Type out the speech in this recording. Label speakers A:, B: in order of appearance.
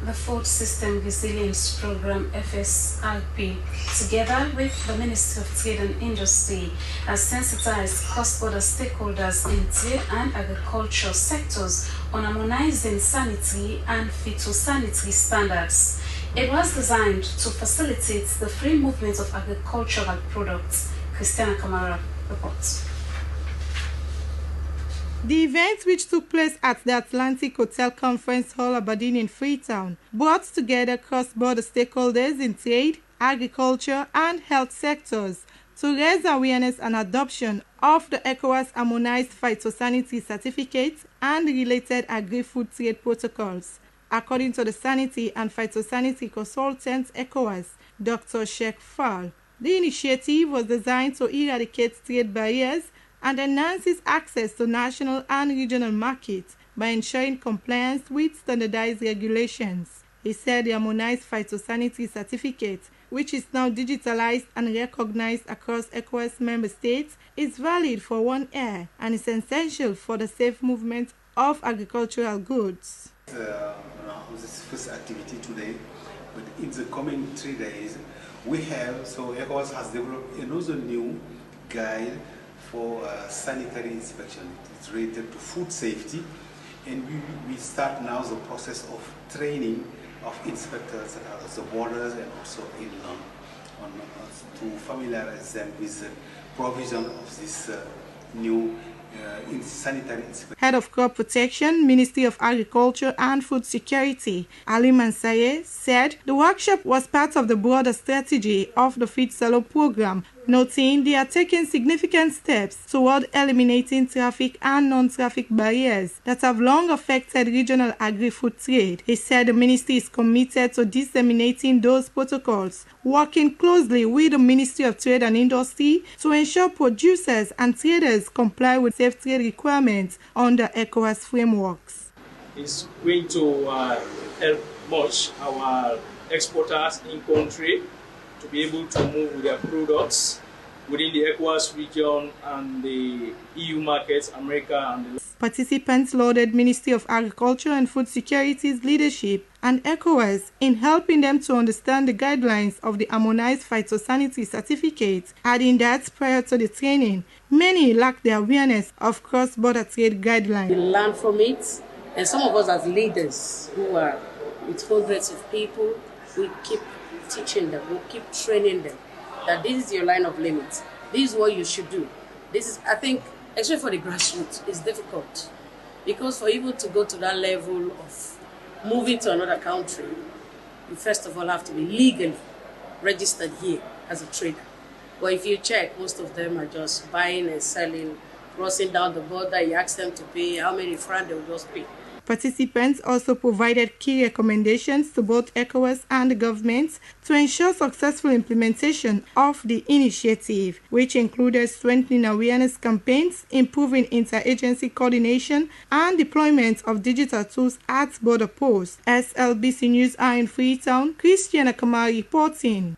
A: the Food System Resilience Program FSRP, together with the Ministry of Trade and Industry, has sensitized cross-border stakeholders in trade and agriculture sectors on harmonizing sanitary and phytosanitary standards. It was designed to facilitate the free movement of agricultural products. Christiana Kamara reports.
B: The event, which took place at the Atlantic Hotel Conference Hall, Aberdeen in Freetown, brought together cross-border stakeholders in trade, agriculture and health sectors to raise awareness and adoption of the ECOWAS Harmonized Phytosanitary Certificate and related agri-food trade protocols. According to the Sanitary and Phytosanitary Consultant ECOWAS, Dr. Sheikh Fall, the initiative was designed to eradicate trade barriers and enhances access to national and regional markets by ensuring compliance with standardized regulations. He said the Harmonized Phytosanitary Certificate, which is now digitalized and recognized across ECOWAS member states, is valid for 1 year and is essential for the safe movement of agricultural goods.
C: This first activity today, but in the coming 3 days, ECOWAS has developed another new guide for sanitary inspection. It's related to food safety, and we start now the process of training of inspectors at the borders and also to familiarize them with the provision of this new sanitary inspection.
B: Head of Crop Protection, Ministry of Agriculture and Food Security, Ali Mansaye, said the workshop was part of the broader strategy of the Feed Salo program, noting they are taking significant steps toward eliminating traffic and non-traffic barriers that have long affected regional agri-food trade. He said the ministry is committed to disseminating those protocols, working closely with the Ministry of Trade and Industry to ensure producers and traders comply with safe trade requirements under ECOWAS frameworks.
D: It's going to help much our exporters in country to be able to move their products within the ECOWAS region and the EU markets, America and the...
B: Participants lauded Ministry of Agriculture and Food Security's leadership and ECOWAS in helping them to understand the guidelines of the Harmonized Phytosanitary Certificate, adding that prior to the training, many lacked the awareness of cross-border trade guidelines.
E: We learn from it, and some of us as leaders who are with hundreds of people, we keep teaching them, we keep training them that this is your line of limit. This is what you should do. This is, I think, especially for the grassroots, it's difficult because for you to go to that level of moving to another country, you first of all have to be legally registered here as a trader. But if you check, most of them are just buying and selling, crossing down the border. You ask them to pay how many francs, they will just pay.
B: Participants also provided key recommendations to both ECOWAS and the governments to ensure successful implementation of the initiative, which included strengthening awareness campaigns, improving interagency coordination, and deployment of digital tools at border posts. SLBC News are in Freetown. Christiana Kamari reporting.